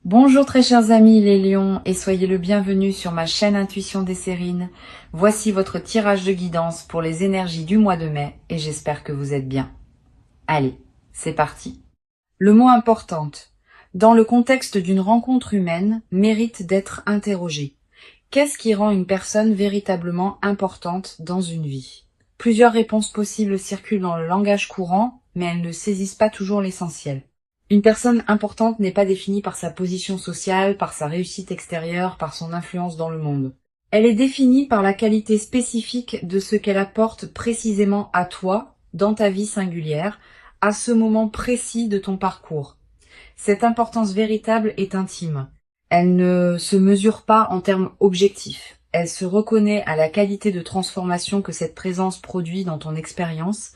Bonjour très chers amis les lions et soyez le bienvenu sur ma chaîne Intuition des Sérines. Voici votre tirage de guidance pour les énergies du mois de mai et j'espère que vous êtes bien. Allez, c'est parti. Le mot importante, dans le contexte d'une rencontre humaine, mérite d'être interrogé. Qu'est-ce qui rend une personne véritablement importante dans une vie? Plusieurs réponses possibles circulent dans le langage courant, mais elles ne saisissent pas toujours l'essentiel. Une personne importante n'est pas définie par sa position sociale, par sa réussite extérieure, par son influence dans le monde. Elle est définie par la qualité spécifique de ce qu'elle apporte précisément à toi, dans ta vie singulière, à ce moment précis de ton parcours. Cette importance véritable est intime. Elle ne se mesure pas en termes objectifs. Elle se reconnaît à la qualité de transformation que cette présence produit dans ton expérience,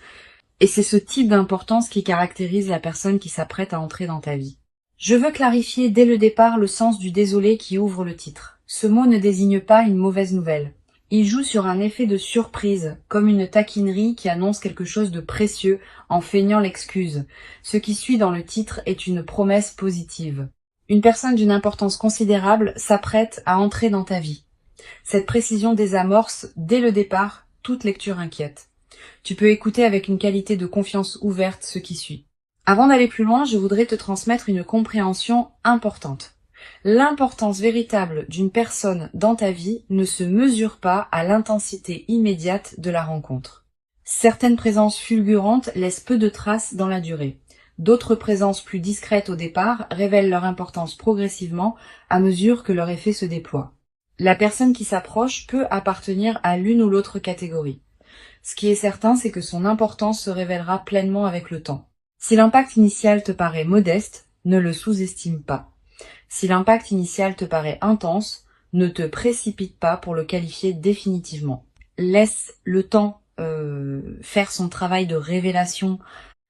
et c'est ce type d'importance qui caractérise la personne qui s'apprête à entrer dans ta vie. Je veux clarifier dès le départ le sens du désolé qui ouvre le titre. Ce mot ne désigne pas une mauvaise nouvelle. Il joue sur un effet de surprise, comme une taquinerie qui annonce quelque chose de précieux en feignant l'excuse. Ce qui suit dans le titre est une promesse positive. Une personne d'une importance considérable s'apprête à entrer dans ta vie. Cette précision désamorce, dès le départ, toute lecture inquiète. Tu peux écouter avec une qualité de confiance ouverte ce qui suit. Avant d'aller plus loin, je voudrais te transmettre une compréhension importante. L'importance véritable d'une personne dans ta vie ne se mesure pas à l'intensité immédiate de la rencontre. Certaines présences fulgurantes laissent peu de traces dans la durée. D'autres présences plus discrètes au départ révèlent leur importance progressivement à mesure que leur effet se déploie. La personne qui s'approche peut appartenir à l'une ou l'autre catégorie. Ce qui est certain, c'est que son importance se révélera pleinement avec le temps. Si l'impact initial te paraît modeste, ne le sous-estime pas. Si l'impact initial te paraît intense, ne te précipite pas pour le qualifier définitivement. Laisse le temps faire son travail de révélation.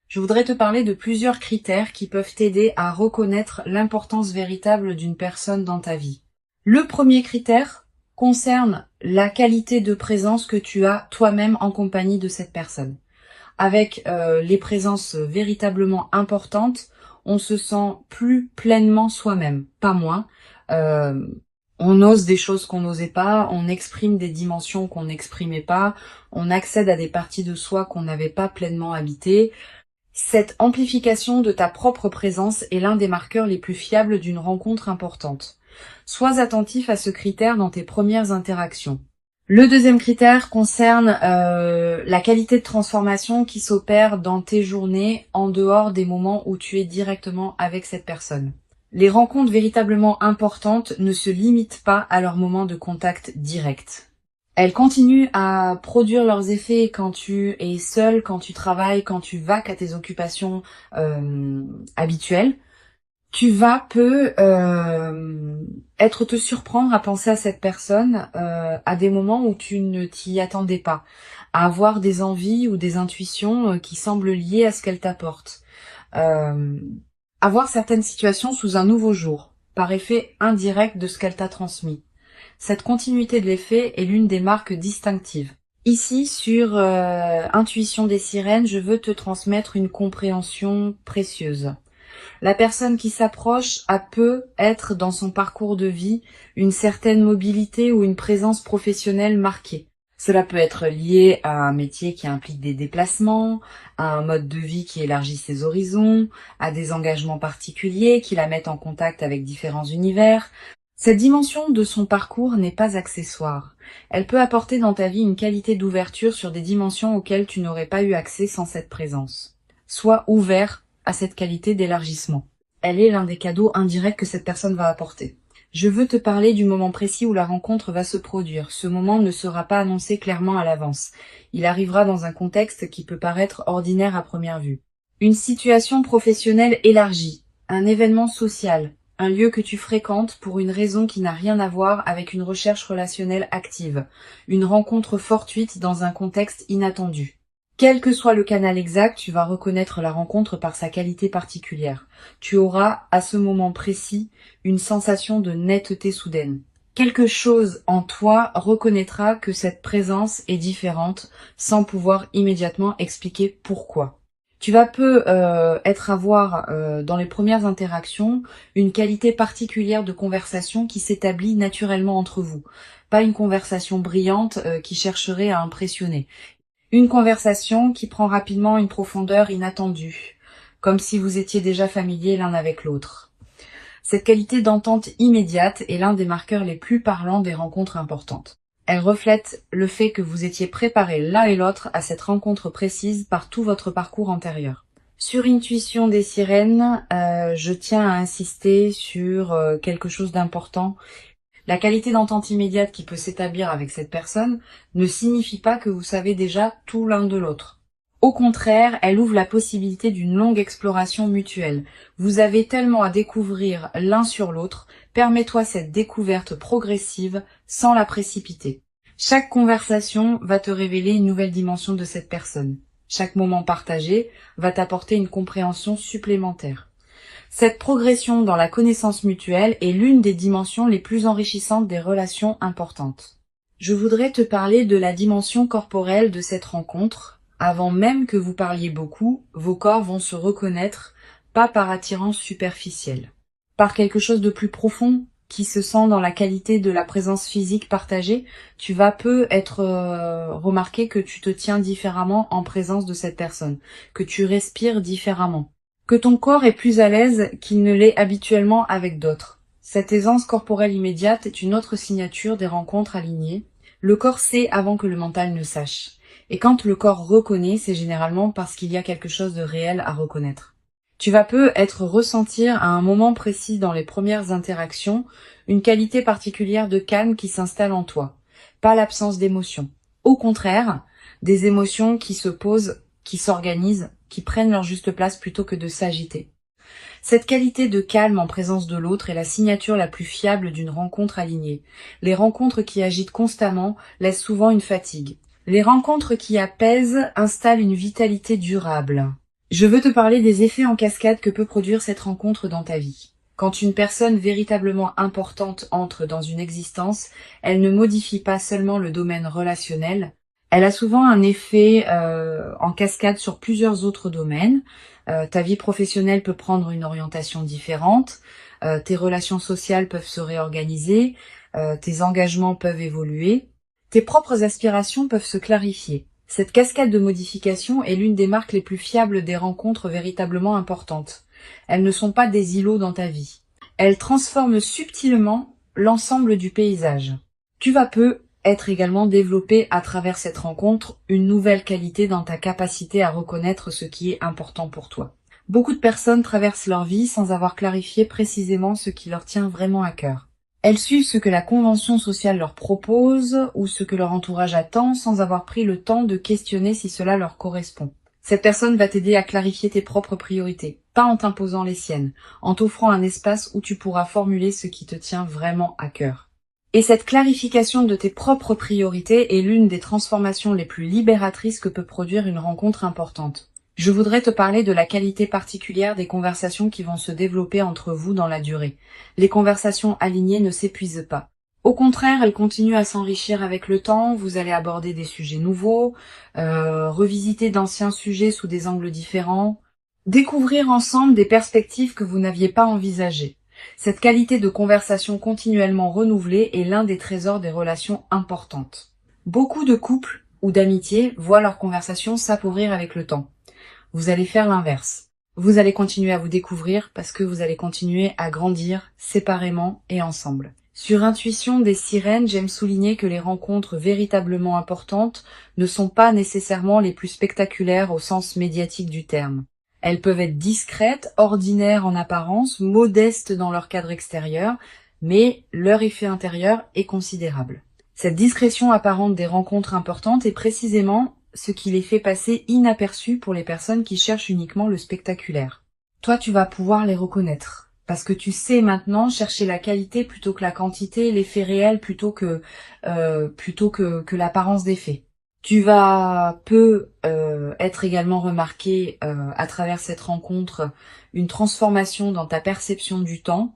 Je voudrais te parler de plusieurs critères qui peuvent t'aider à reconnaître l'importance véritable d'une personne dans ta vie. Le premier critère concerne la qualité de présence que tu as toi-même en compagnie de cette personne. Avec les présences véritablement importantes, on se sent plus pleinement soi-même, pas moins. On ose des choses qu'on n'osait pas, on exprime des dimensions qu'on n'exprimait pas, on accède à des parties de soi qu'on n'avait pas pleinement habitées. Cette amplification de ta propre présence est l'un des marqueurs les plus fiables d'une rencontre importante. Sois attentif à ce critère dans tes premières interactions. Le deuxième critère concerne la qualité de transformation qui s'opère dans tes journées en dehors des moments où tu es directement avec cette personne. Les rencontres véritablement importantes ne se limitent pas à leur moment de contact direct. Elles continuent à produire leurs effets quand tu es seul, quand tu travailles, quand tu vaques à tes occupations habituelles. Tu vas être te surprendre à penser à cette personne à des moments où tu ne t'y attendais pas, à avoir des envies ou des intuitions qui semblent liées à ce qu'elle t'apporte, à voir certaines situations sous un nouveau jour, par effet indirect de ce qu'elle t'a transmis. Cette continuité de l'effet est l'une des marques distinctives. Ici, sur Intuition des Sirènes, je veux te transmettre une compréhension précieuse. La personne qui s'approche peut être dans son parcours de vie une certaine mobilité ou une présence professionnelle marquée. Cela peut être lié à un métier qui implique des déplacements, à un mode de vie qui élargit ses horizons, à des engagements particuliers qui la mettent en contact avec différents univers. Cette dimension de son parcours n'est pas accessoire. Elle peut apporter dans ta vie une qualité d'ouverture sur des dimensions auxquelles tu n'aurais pas eu accès sans cette présence. Sois ouvert à cette qualité d'élargissement. Elle est l'un des cadeaux indirects que cette personne va apporter. Je veux te parler du moment précis où la rencontre va se produire. Ce moment ne sera pas annoncé clairement à l'avance. Il arrivera dans un contexte qui peut paraître ordinaire à première vue. Une situation professionnelle élargie, un événement social, un lieu que tu fréquentes pour une raison qui n'a rien à voir avec une recherche relationnelle active, une rencontre fortuite dans un contexte inattendu. Quel que soit le canal exact, tu vas reconnaître la rencontre par sa qualité particulière. Tu auras, à ce moment précis, une sensation de netteté soudaine. Quelque chose en toi reconnaîtra que cette présence est différente sans pouvoir immédiatement expliquer pourquoi. Tu vas peu avoir dans les premières interactions une qualité particulière de conversation qui s'établit naturellement entre vous. Pas une conversation brillante qui chercherait à impressionner. Une conversation qui prend rapidement une profondeur inattendue, comme si vous étiez déjà familiers l'un avec l'autre. Cette qualité d'entente immédiate est l'un des marqueurs les plus parlants des rencontres importantes. Elle reflète le fait que vous étiez préparés l'un et l'autre à cette rencontre précise par tout votre parcours antérieur. Sur Intuition des sirènes, je tiens à insister sur quelque chose d'important. La qualité d'entente immédiate qui peut s'établir avec cette personne ne signifie pas que vous savez déjà tout l'un de l'autre. Au contraire, elle ouvre la possibilité d'une longue exploration mutuelle. Vous avez tellement à découvrir l'un sur l'autre, permets-toi cette découverte progressive sans la précipiter. Chaque conversation va te révéler une nouvelle dimension de cette personne. Chaque moment partagé va t'apporter une compréhension supplémentaire. Cette progression dans la connaissance mutuelle est l'une des dimensions les plus enrichissantes des relations importantes. Je voudrais te parler de la dimension corporelle de cette rencontre. Avant même que vous parliez beaucoup, vos corps vont se reconnaître, pas par attirance superficielle, par quelque chose de plus profond qui se sent dans la qualité de la présence physique partagée. Tu vas peu être remarqué que tu te tiens différemment en présence de cette personne, que tu respires différemment, que ton corps est plus à l'aise qu'il ne l'est habituellement avec d'autres. Cette aisance corporelle immédiate est une autre signature des rencontres alignées. Le corps sait avant que le mental ne sache. Et quand le corps reconnaît, c'est généralement parce qu'il y a quelque chose de réel à reconnaître. Tu vas peu être ressentir à un moment précis dans les premières interactions une qualité particulière de calme qui s'installe en toi, pas l'absence d'émotions. Au contraire, des émotions qui se posent, qui s'organisent, qui prennent leur juste place plutôt que de s'agiter. Cette qualité de calme en présence de l'autre est la signature la plus fiable d'une rencontre alignée. Les rencontres qui agitent constamment laissent souvent une fatigue. Les rencontres qui apaisent installent une vitalité durable. Je veux te parler des effets en cascade que peut produire cette rencontre dans ta vie. Quand une personne véritablement importante entre dans une existence, elle ne modifie pas seulement le domaine relationnel, elle a souvent un effet en cascade sur plusieurs autres domaines. Ta vie professionnelle peut prendre une orientation différente, tes relations sociales peuvent se réorganiser, tes engagements peuvent évoluer, tes propres aspirations peuvent se clarifier. Cette cascade de modifications est l'une des marques les plus fiables des rencontres véritablement importantes. Elles ne sont pas des îlots dans ta vie. Elles transforment subtilement l'ensemble du paysage. Tu vas peu être également développé à travers cette rencontre une nouvelle qualité dans ta capacité à reconnaître ce qui est important pour toi. Beaucoup de personnes traversent leur vie sans avoir clarifié précisément ce qui leur tient vraiment à cœur. Elles suivent ce que la convention sociale leur propose ou ce que leur entourage attend sans avoir pris le temps de questionner si cela leur correspond. Cette personne va t'aider à clarifier tes propres priorités, pas en t'imposant les siennes, en t'offrant un espace où tu pourras formuler ce qui te tient vraiment à cœur. Et cette clarification de tes propres priorités est l'une des transformations les plus libératrices que peut produire une rencontre importante. Je voudrais te parler de la qualité particulière des conversations qui vont se développer entre vous dans la durée. Les conversations alignées ne s'épuisent pas. Au contraire, elles continuent à s'enrichir avec le temps, vous allez aborder des sujets nouveaux, revisiter d'anciens sujets sous des angles différents, découvrir ensemble des perspectives que vous n'aviez pas envisagées. Cette qualité de conversation continuellement renouvelée est l'un des trésors des relations importantes. Beaucoup de couples ou d'amitiés voient leur conversation s'appauvrir avec le temps. Vous allez faire l'inverse. Vous allez continuer à vous découvrir parce que vous allez continuer à grandir séparément et ensemble. Sur Intuition des sirènes, j'aime souligner que les rencontres véritablement importantes ne sont pas nécessairement les plus spectaculaires au sens médiatique du terme. Elles peuvent être discrètes, ordinaires en apparence, modestes dans leur cadre extérieur, mais leur effet intérieur est considérable. Cette discrétion apparente des rencontres importantes est précisément ce qui les fait passer inaperçus pour les personnes qui cherchent uniquement le spectaculaire. Toi, tu vas pouvoir les reconnaître, parce que tu sais maintenant chercher la qualité plutôt que la quantité, l'effet réel plutôt que l'apparence des faits. Tu vas peu être également remarqué à travers cette rencontre une transformation dans ta perception du temps.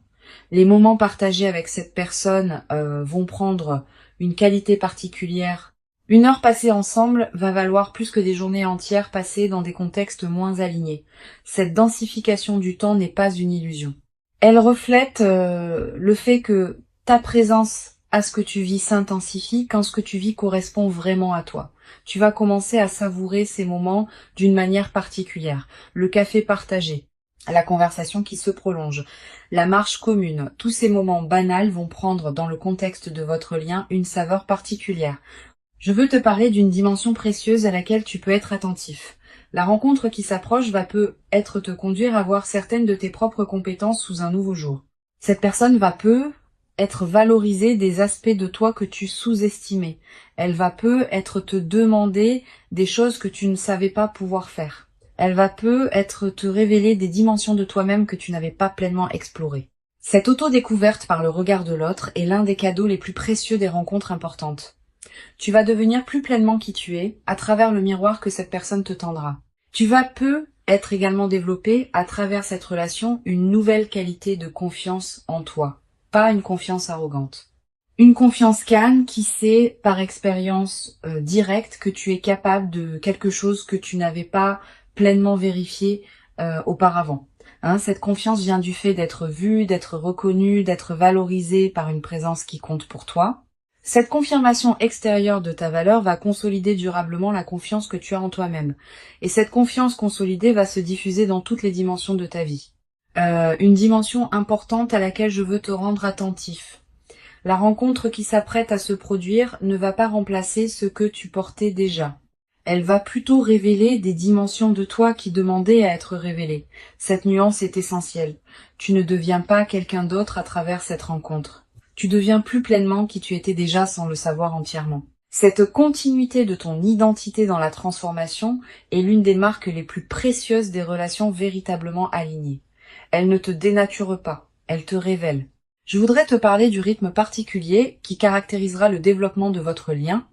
Les moments partagés avec cette personne vont prendre une qualité particulière Une heure passée ensemble va valoir plus que des journées entières passées dans des contextes moins alignés. Cette densification du temps n'est pas une illusion. Elle reflète le fait que ta présence à ce que tu vis s'intensifie quand ce que tu vis correspond vraiment à toi. Tu vas commencer à savourer ces moments d'une manière particulière. Le café partagé, la conversation qui se prolonge, la marche commune, tous ces moments banals vont prendre dans le contexte de votre lien une saveur particulière. Je veux te parler d'une dimension précieuse à laquelle tu peux être attentif. La rencontre qui s'approche va peut-être te conduire à voir certaines de tes propres compétences sous un nouveau jour. Cette personne va être valorisée des aspects de toi que tu sous-estimais. Elle va être te demander des choses que tu ne savais pas pouvoir faire. Elle va être te révéler des dimensions de toi-même que tu n'avais pas pleinement explorées. Cette auto-découverte par le regard de l'autre est l'un des cadeaux les plus précieux des rencontres importantes. Tu vas devenir plus pleinement qui tu es à travers le miroir que cette personne te tendra. Tu vas être également développé à travers cette relation une nouvelle qualité de confiance en toi, pas une confiance arrogante. Une confiance calme qui sait par expérience directe que tu es capable de quelque chose que tu n'avais pas pleinement vérifié auparavant. Cette confiance vient du fait d'être vu, d'être reconnu, d'être valorisé par une présence qui compte pour toi. Cette confirmation extérieure de ta valeur va consolider durablement la confiance que tu as en toi-même. Et cette confiance consolidée va se diffuser dans toutes les dimensions de ta vie. Une dimension importante à laquelle je veux te rendre attentif. La rencontre qui s'apprête à se produire ne va pas remplacer ce que tu portais déjà. Elle va plutôt révéler des dimensions de toi qui demandaient à être révélées. Cette nuance est essentielle. Tu ne deviens pas quelqu'un d'autre à travers cette rencontre. Tu deviens plus pleinement qui tu étais déjà sans le savoir entièrement. Cette continuité de ton identité dans la transformation est l'une des marques les plus précieuses des relations véritablement alignées. Elle ne te dénature pas, elle te révèle. Je voudrais te parler du rythme particulier qui caractérisera le développement de votre lien.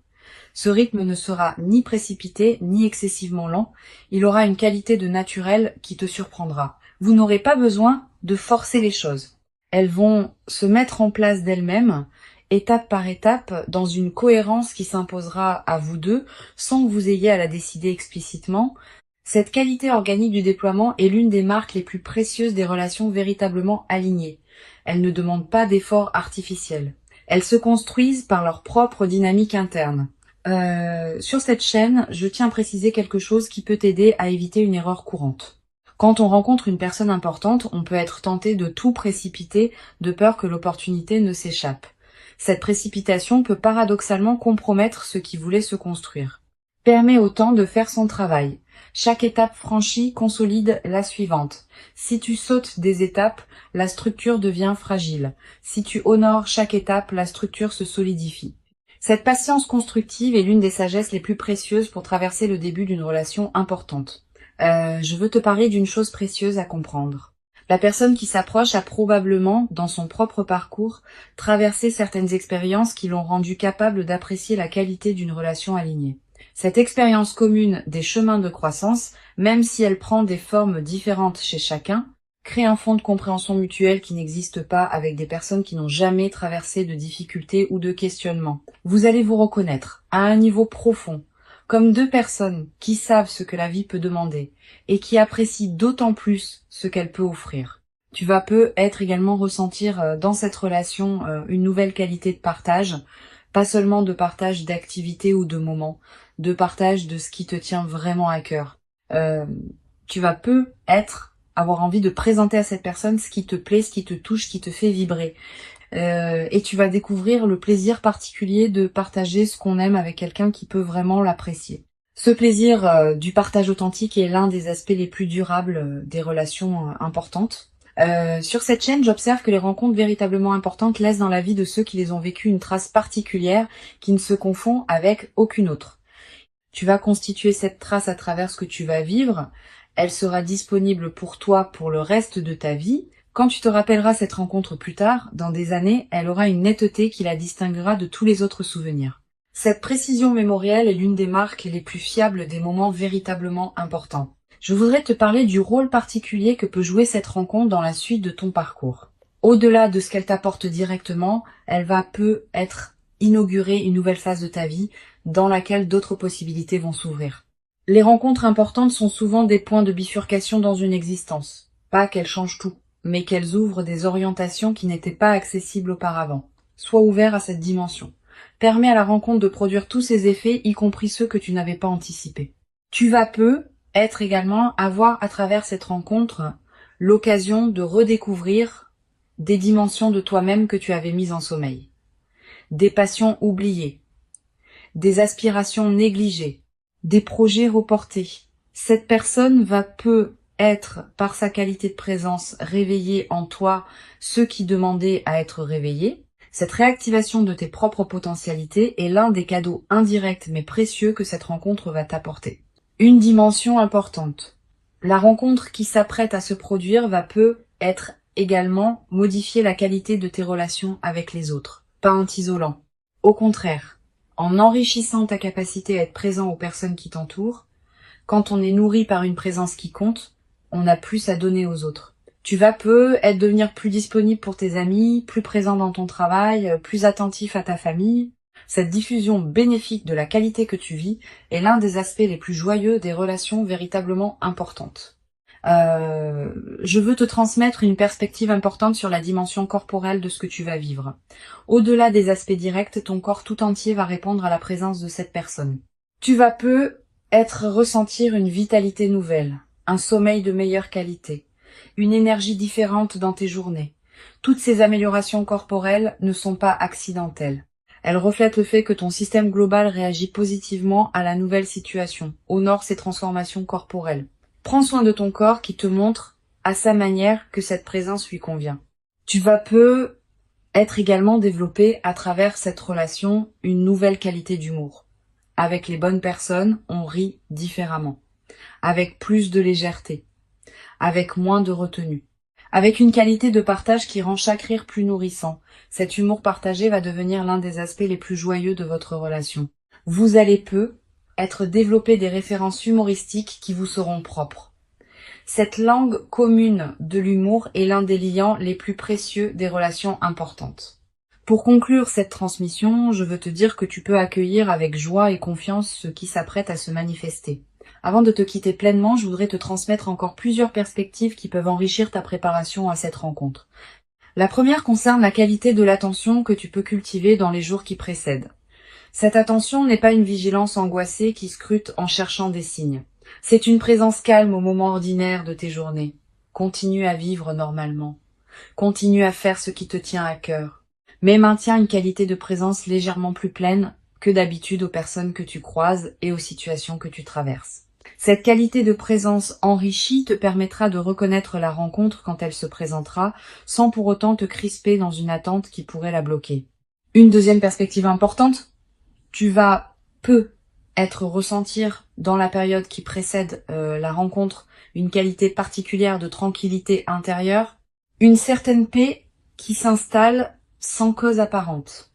Ce rythme ne sera ni précipité, ni excessivement lent. Il aura une qualité de naturel qui te surprendra. Vous n'aurez pas besoin de forcer les choses. Elles vont se mettre en place d'elles-mêmes, étape par étape, dans une cohérence qui s'imposera à vous deux, sans que vous ayez à la décider explicitement. Cette qualité organique du déploiement est l'une des marques les plus précieuses des relations véritablement alignées. Elles ne demandent pas d'efforts artificiels. Elles se construisent par leur propre dynamique interne. Sur cette chaîne, je tiens à préciser quelque chose qui peut t'aider à éviter une erreur courante. Quand on rencontre une personne importante, on peut être tenté de tout précipiter de peur que l'opportunité ne s'échappe. Cette précipitation peut paradoxalement compromettre ce qui voulait se construire. Permet au temps de faire son travail. Chaque étape franchie consolide la suivante. Si tu sautes des étapes, la structure devient fragile. Si tu honores chaque étape, la structure se solidifie. Cette patience constructive est l'une des sagesses les plus précieuses pour traverser le début d'une relation importante. Je veux te parler d'une chose précieuse à comprendre. La personne qui s'approche a probablement, dans son propre parcours, traversé certaines expériences qui l'ont rendu capable d'apprécier la qualité d'une relation alignée. Cette expérience commune des chemins de croissance, même si elle prend des formes différentes chez chacun, crée un fond de compréhension mutuelle qui n'existe pas avec des personnes qui n'ont jamais traversé de difficultés ou de questionnements. Vous allez vous reconnaître, à un niveau profond, comme deux personnes qui savent ce que la vie peut demander et qui apprécient d'autant plus ce qu'elle peut offrir. Tu vas peut-être également ressentir dans cette relation une nouvelle qualité de partage, pas seulement de partage d'activités ou de moments, de partage de ce qui te tient vraiment à cœur. Tu vas peut-être avoir envie de présenter à cette personne ce qui te plaît, ce qui te touche, ce qui te fait vibrer. Et tu vas découvrir le plaisir particulier de partager ce qu'on aime avec quelqu'un qui peut vraiment l'apprécier. Ce plaisir du partage authentique est l'un des aspects les plus durables des relations importantes. Sur cette chaîne, j'observe que les rencontres véritablement importantes laissent dans la vie de ceux qui les ont vécues une trace particulière qui ne se confond avec aucune autre. Tu vas constituer cette trace à travers ce que tu vas vivre. Elle sera disponible pour toi pour le reste de ta vie. Quand tu te rappelleras cette rencontre plus tard, dans des années, elle aura une netteté qui la distinguera de tous les autres souvenirs. Cette précision mémorielle est l'une des marques les plus fiables des moments véritablement importants. Je voudrais te parler du rôle particulier que peut jouer cette rencontre dans la suite de ton parcours. Au-delà de ce qu'elle t'apporte directement, elle va peut-être inaugurer une nouvelle phase de ta vie, dans laquelle d'autres possibilités vont s'ouvrir. Les rencontres importantes sont souvent des points de bifurcation dans une existence. Pas qu'elles changent tout, mais qu'elles ouvrent des orientations qui n'étaient pas accessibles auparavant. Sois ouvert à cette dimension. Permets à la rencontre de produire tous ses effets, y compris ceux que tu n'avais pas anticipés. Tu vas être également avoir à travers cette rencontre l'occasion de redécouvrir des dimensions de toi-même que tu avais mises en sommeil, des passions oubliées, des aspirations négligées, des projets reportés. Cette personne va être, par sa qualité de présence, réveiller en toi ceux qui demandaient à être réveillés. Cette réactivation de tes propres potentialités est l'un des cadeaux indirects mais précieux que cette rencontre va t'apporter. Une dimension importante. La rencontre qui s'apprête à se produire va être également modifier la qualité de tes relations avec les autres, pas en t'isolant. Au contraire, en enrichissant ta capacité à être présent aux personnes qui t'entourent, quand on est nourri par une présence qui compte, on a plus à donner aux autres. Tu vas devenir plus disponible pour tes amis, plus présent dans ton travail, plus attentif à ta famille. Cette diffusion bénéfique de la qualité que tu vis est l'un des aspects les plus joyeux des relations véritablement importantes. Je veux te transmettre une perspective importante sur la dimension corporelle de ce que tu vas vivre. Au-delà des aspects directs, ton corps tout entier va répondre à la présence de cette personne. Tu vas ressentir une vitalité nouvelle, un sommeil de meilleure qualité, une énergie différente dans tes journées. Toutes ces améliorations corporelles ne sont pas accidentelles. Elles reflètent le fait que ton système global réagit positivement à la nouvelle situation, honore ses transformations corporelles. Prends soin de ton corps qui te montre, à sa manière, que cette présence lui convient. Tu vas être également développé à travers cette relation une nouvelle qualité d'humour. Avec les bonnes personnes, on rit différemment, avec plus de légèreté, avec moins de retenue, avec une qualité de partage qui rend chaque rire plus nourrissant. Cet humour partagé va devenir l'un des aspects les plus joyeux de votre relation. Vous allez développer des références humoristiques qui vous seront propres. Cette langue commune de l'humour est l'un des liants les plus précieux des relations importantes. Pour conclure cette transmission, je veux te dire que tu peux accueillir avec joie et confiance ce qui s'apprête à se manifester. Avant de te quitter pleinement, je voudrais te transmettre encore plusieurs perspectives qui peuvent enrichir ta préparation à cette rencontre. La première concerne la qualité de l'attention que tu peux cultiver dans les jours qui précèdent. Cette attention n'est pas une vigilance angoissée qui scrute en cherchant des signes. C'est une présence calme au moment ordinaire de tes journées. Continue à vivre normalement. Continue à faire ce qui te tient à cœur. Mais maintiens une qualité de présence légèrement plus pleine que d'habitude aux personnes que tu croises et aux situations que tu traverses. Cette qualité de présence enrichie te permettra de reconnaître la rencontre quand elle se présentera, sans pour autant te crisper dans une attente qui pourrait la bloquer. Une deuxième perspective importante, tu vas ressentir dans la période qui précède la rencontre une qualité particulière de tranquillité intérieure, une certaine paix qui s'installe sans cause apparente,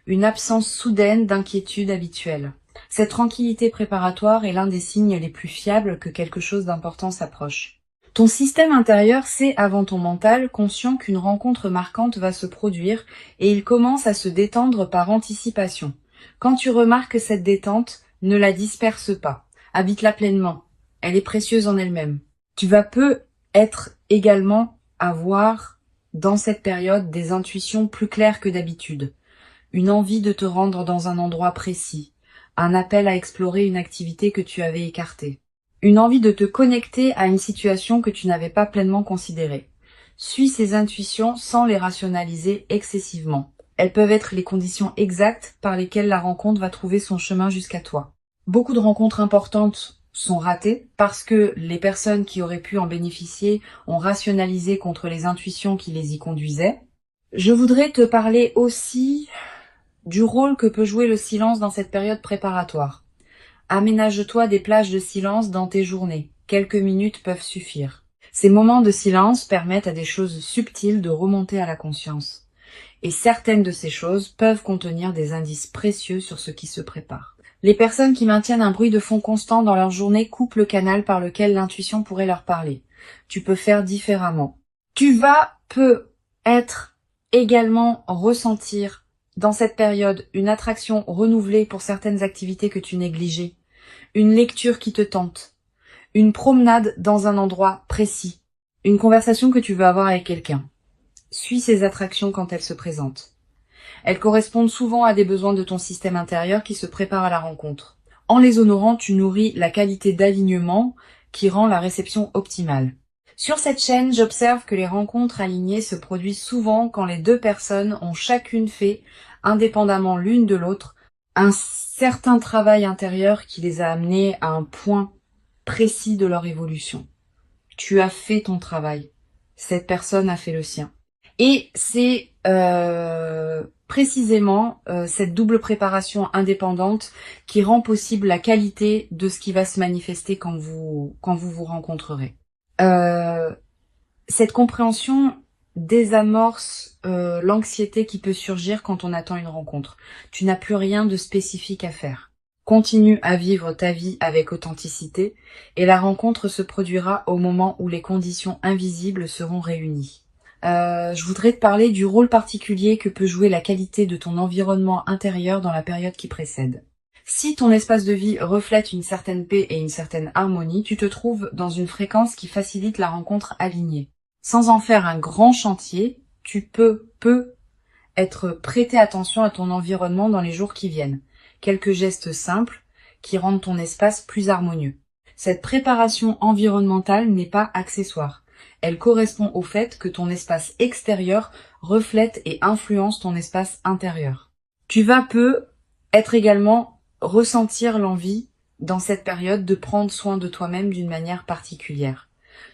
une absence soudaine d'inquiétude habituelle. Cette tranquillité préparatoire est l'un des signes les plus fiables que quelque chose d'important s'approche. Ton système intérieur sait avant ton mental, conscient qu'une rencontre marquante va se produire et il commence à se détendre par anticipation. Quand tu remarques cette détente, ne la disperse pas. Habite-la pleinement. Elle est précieuse en elle-même. Tu vas également avoir dans cette période des intuitions plus claires que d'habitude. Une envie de te rendre dans un endroit précis. Un appel à explorer une activité que tu avais écartée. Une envie de te connecter à une situation que tu n'avais pas pleinement considérée. Suis ces intuitions sans les rationaliser excessivement. Elles peuvent être les conditions exactes par lesquelles la rencontre va trouver son chemin jusqu'à toi. Beaucoup de rencontres importantes sont ratées parce que les personnes qui auraient pu en bénéficier ont rationalisé contre les intuitions qui les y conduisaient. Je voudrais te parler aussi du rôle que peut jouer le silence dans cette période préparatoire. Aménage-toi des plages de silence dans tes journées. Quelques minutes peuvent suffire. Ces moments de silence permettent à des choses subtiles de remonter à la conscience. Et certaines de ces choses peuvent contenir des indices précieux sur ce qui se prépare. Les personnes qui maintiennent un bruit de fond constant dans leur journée coupent le canal par lequel l'intuition pourrait leur parler. Tu peux faire différemment. Tu vas être également ressentir dans cette période une attraction renouvelée pour certaines activités que tu négligeais, une lecture qui te tente, une promenade dans un endroit précis, une conversation que tu veux avoir avec quelqu'un. Suis ces attractions quand elles se présentent. Elles correspondent souvent à des besoins de ton système intérieur qui se prépare à la rencontre. En les honorant, tu nourris la qualité d'alignement qui rend la réception optimale. Sur cette chaîne, j'observe que les rencontres alignées se produisent souvent quand les deux personnes ont chacune fait, indépendamment l'une de l'autre, un certain travail intérieur qui les a amenés à un point précis de leur évolution. Tu as fait ton travail. Cette personne a fait le sien. Et c'est précisément cette double préparation indépendante qui rend possible la qualité de ce qui va se manifester quand vous vous rencontrerez. Cette compréhension désamorce l'anxiété qui peut surgir quand on attend une rencontre. Tu n'as plus rien de spécifique à faire. Continue à vivre ta vie avec authenticité et la rencontre se produira au moment où les conditions invisibles seront réunies. Je voudrais te parler du rôle particulier que peut jouer la qualité de ton environnement intérieur dans la période qui précède. Si ton espace de vie reflète une certaine paix et une certaine harmonie, tu te trouves dans une fréquence qui facilite la rencontre alignée. Sans en faire un grand chantier, tu peux être prêter attention à ton environnement dans les jours qui viennent. Quelques gestes simples qui rendent ton espace plus harmonieux. Cette préparation environnementale n'est pas accessoire. Elle correspond au fait que ton espace extérieur reflète et influence ton espace intérieur. Tu vas être également ressentir l'envie dans cette période de prendre soin de toi-même d'une manière particulière,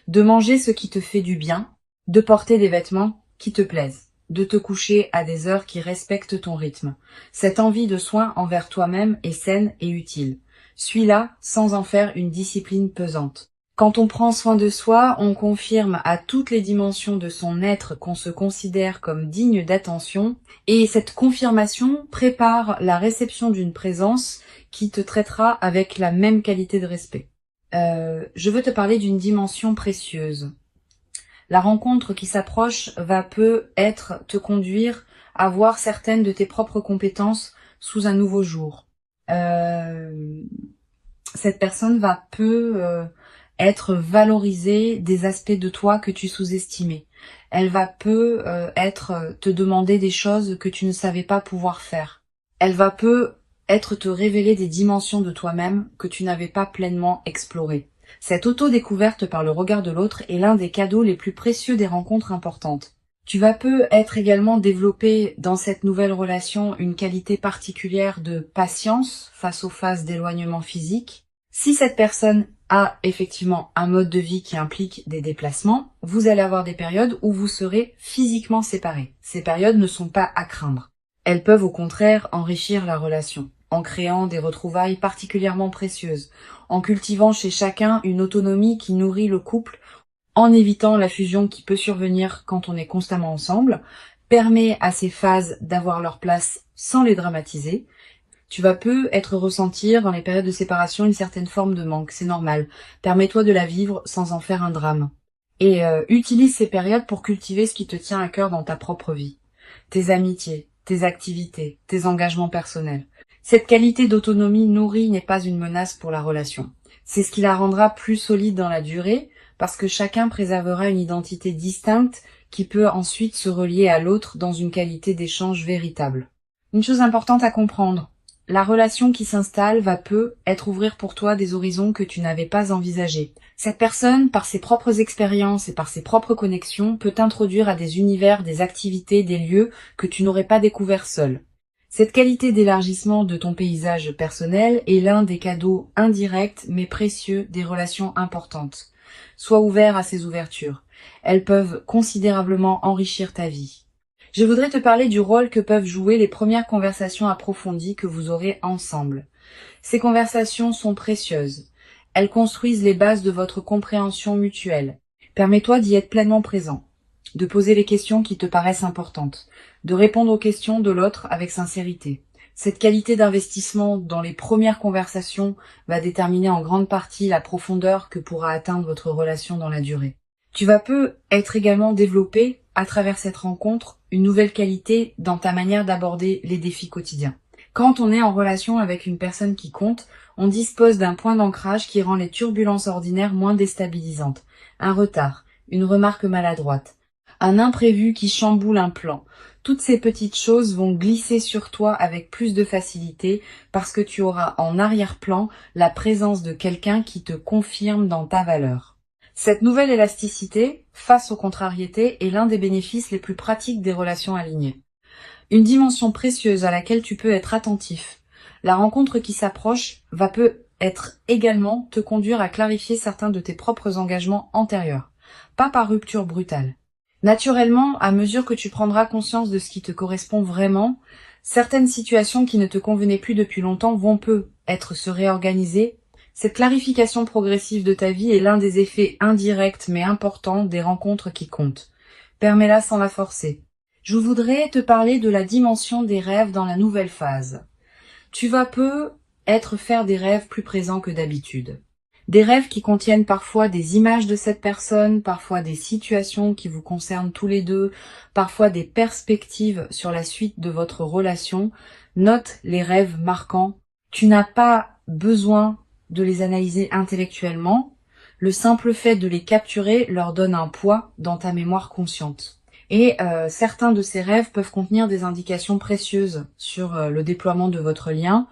de manger ce qui te fait du bien, de porter des vêtements qui te plaisent, de te coucher à des heures qui respectent ton rythme. Cette envie de soin envers toi-même est saine et utile. Suis-la sans en faire une discipline pesante. Quand on prend soin de soi, on confirme à toutes les dimensions de son être qu'on se considère comme digne d'attention, et cette confirmation prépare la réception d'une présence qui te traitera avec la même qualité de respect. Je veux te parler d'une dimension précieuse. La rencontre qui s'approche va peut-être te conduire à voir certaines de tes propres compétences sous un nouveau jour. Cette personne va être valorisée des aspects de toi que tu sous-estimais. Elle va te demander des choses que tu ne savais pas pouvoir faire. Elle va te révéler des dimensions de toi-même que tu n'avais pas pleinement explorées. Cette auto-découverte par le regard de l'autre est l'un des cadeaux les plus précieux des rencontres importantes. Tu vas être également développer dans cette nouvelle relation une qualité particulière de patience face aux phases d'éloignement physique. Si cette personne a effectivement un mode de vie qui implique des déplacements, vous allez avoir des périodes où vous serez physiquement séparés. Ces périodes ne sont pas à craindre. Elles peuvent au contraire enrichir la relation, en créant des retrouvailles particulièrement précieuses, en cultivant chez chacun une autonomie qui nourrit le couple, en évitant la fusion qui peut survenir quand on est constamment ensemble, permet à ces phases d'avoir leur place sans les dramatiser. Tu vas ressentir dans les périodes de séparation une certaine forme de manque, c'est normal. Permets-toi de la vivre sans en faire un drame. Et utilise ces périodes pour cultiver ce qui te tient à cœur dans ta propre vie. Tes amitiés, tes activités, tes engagements personnels. Cette qualité d'autonomie nourrie n'est pas une menace pour la relation. C'est ce qui la rendra plus solide dans la durée, parce que chacun préservera une identité distincte qui peut ensuite se relier à l'autre dans une qualité d'échange véritable. Une chose importante à comprendre. La relation qui s'installe va être ouvrir pour toi des horizons que tu n'avais pas envisagés. Cette personne, par ses propres expériences et par ses propres connexions, peut t'introduire à des univers, des activités, des lieux que tu n'aurais pas découverts seul. Cette qualité d'élargissement de ton paysage personnel est l'un des cadeaux indirects mais précieux des relations importantes. Sois ouvert à ces ouvertures. Elles peuvent considérablement enrichir ta vie. Je voudrais te parler du rôle que peuvent jouer les premières conversations approfondies que vous aurez ensemble. Ces conversations sont précieuses. Elles construisent les bases de votre compréhension mutuelle. Permets-toi d'y être pleinement présent, de poser les questions qui te paraissent importantes, de répondre aux questions de l'autre avec sincérité. Cette qualité d'investissement dans les premières conversations va déterminer en grande partie la profondeur que pourra atteindre votre relation dans la durée. Tu vas être également développé à travers cette rencontre, une nouvelle qualité dans ta manière d'aborder les défis quotidiens. Quand on est en relation avec une personne qui compte, on dispose d'un point d'ancrage qui rend les turbulences ordinaires moins déstabilisantes. Un retard, une remarque maladroite, un imprévu qui chamboule un plan. Toutes ces petites choses vont glisser sur toi avec plus de facilité parce que tu auras en arrière-plan la présence de quelqu'un qui te confirme dans ta valeur. Cette nouvelle élasticité, face aux contrariétés, est l'un des bénéfices les plus pratiques des relations alignées. Une dimension précieuse à laquelle tu peux être attentif. La rencontre qui s'approche va peut-être également te conduire à clarifier certains de tes propres engagements antérieurs, pas par rupture brutale. Naturellement, à mesure que tu prendras conscience de ce qui te correspond vraiment, certaines situations qui ne te convenaient plus depuis longtemps vont peut-être se réorganiser. Cette clarification progressive de ta vie est l'un des effets indirects mais importants des rencontres qui comptent. Permets-la sans la forcer. Je voudrais te parler de la dimension des rêves dans la nouvelle phase. Tu vas peut-être faire des rêves plus présents que d'habitude. Des rêves qui contiennent parfois des images de cette personne, parfois des situations qui vous concernent tous les deux, parfois des perspectives sur la suite de votre relation. Note les rêves marquants. Tu n'as pas besoin de les analyser intellectuellement. Le simple fait de les capturer leur donne un poids dans ta mémoire consciente. Et certains de ces rêves peuvent contenir des indications précieuses sur le déploiement de votre lien.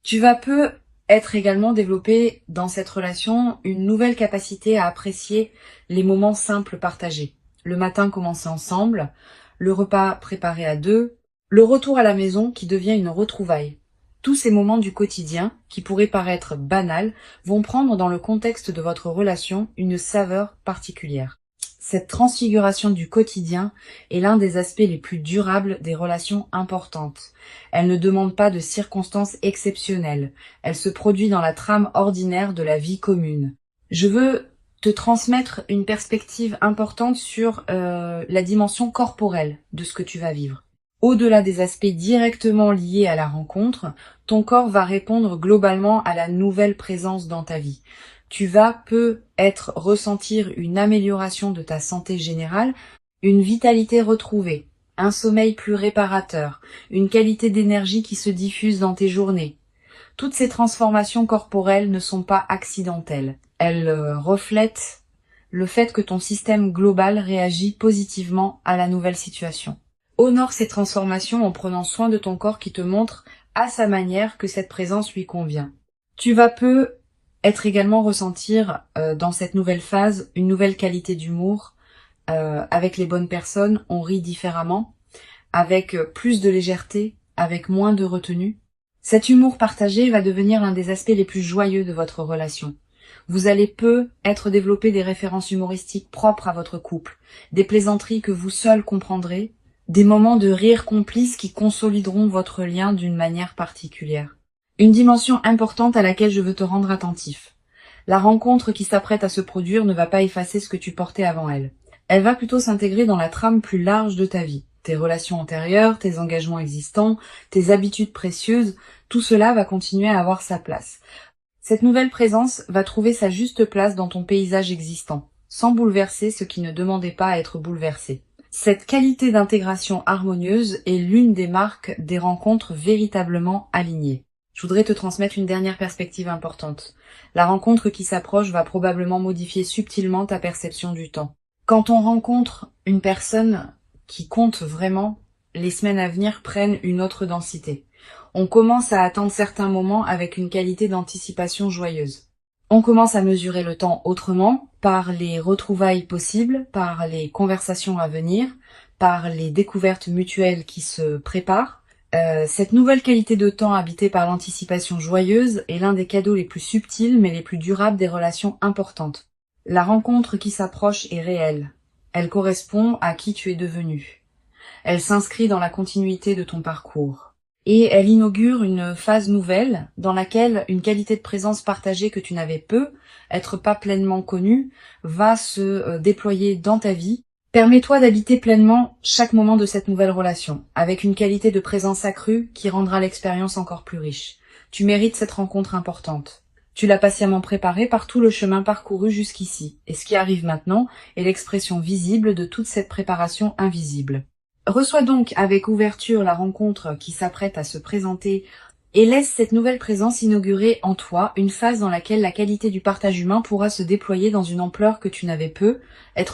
Tu vas peut-être également développer dans cette relation une nouvelle capacité à apprécier les moments simples partagés. Le matin commencé ensemble, le repas préparé à deux, le retour à la maison qui devient une retrouvaille. Tous ces moments du quotidien, qui pourraient paraître banals, vont prendre dans le contexte de votre relation une saveur particulière. Cette transfiguration du quotidien est l'un des aspects les plus durables des relations importantes. Elle ne demande pas de circonstances exceptionnelles. Elle se produit dans la trame ordinaire de la vie commune. Je veux te transmettre une perspective importante sur la dimension corporelle de ce que tu vas vivre. Au-delà des aspects directement liés à la rencontre, ton corps va répondre globalement à la nouvelle présence dans ta vie. Tu vas peut-être ressentir une amélioration de ta santé générale, une vitalité retrouvée, un sommeil plus réparateur, une qualité d'énergie qui se diffuse dans tes journées. Toutes ces transformations corporelles ne sont pas accidentelles. Elles reflètent le fait que ton système global réagit positivement à la nouvelle situation. Honore ces transformations en prenant soin de ton corps qui te montre à sa manière que cette présence lui convient. Tu vas peut-être également ressentir dans cette nouvelle phase une nouvelle qualité d'humour. Avec les bonnes personnes, on rit différemment, avec plus de légèreté, avec moins de retenue. Cet humour partagé va devenir l'un des aspects les plus joyeux de votre relation. Vous allez peut-être développer des références humoristiques propres à votre couple, des plaisanteries que vous seul comprendrez, des moments de rire complices qui consolideront votre lien d'une manière particulière. Une dimension importante à laquelle je veux te rendre attentif. La rencontre qui s'apprête à se produire ne va pas effacer ce que tu portais avant elle. Elle va plutôt s'intégrer dans la trame plus large de ta vie. Tes relations antérieures, tes engagements existants, tes habitudes précieuses, tout cela va continuer à avoir sa place. Cette nouvelle présence va trouver sa juste place dans ton paysage existant, sans bouleverser ce qui ne demandait pas à être bouleversé. Cette qualité d'intégration harmonieuse est l'une des marques des rencontres véritablement alignées. Je voudrais te transmettre une dernière perspective importante. La rencontre qui s'approche va probablement modifier subtilement ta perception du temps. Quand on rencontre une personne qui compte vraiment, les semaines à venir prennent une autre densité. On commence à attendre certains moments avec une qualité d'anticipation joyeuse. On commence à mesurer le temps autrement, par les retrouvailles possibles, par les conversations à venir, par les découvertes mutuelles qui se préparent. Cette nouvelle qualité de temps habitée par l'anticipation joyeuse est l'un des cadeaux les plus subtils mais les plus durables des relations importantes. La rencontre qui s'approche est réelle. Elle correspond à qui tu es devenu. Elle s'inscrit dans la continuité de ton parcours. Et elle inaugure une phase nouvelle dans laquelle une qualité de présence partagée que tu n'avais peut-être pas pleinement connue, va se déployer dans ta vie. Permets-toi d'habiter pleinement chaque moment de cette nouvelle relation, avec une qualité de présence accrue qui rendra l'expérience encore plus riche. Tu mérites cette rencontre importante. Tu l'as patiemment préparé par tout le chemin parcouru jusqu'ici, et ce qui arrive maintenant est l'expression visible de toute cette préparation invisible. Reçois donc avec ouverture la rencontre qui s'apprête à se présenter et laisse cette nouvelle présence inaugurer en toi une phase dans laquelle la qualité du partage humain pourra se déployer dans une ampleur que tu n'avais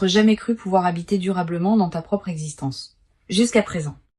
jamais cru pouvoir habiter durablement dans ta propre existence. Jusqu'à présent.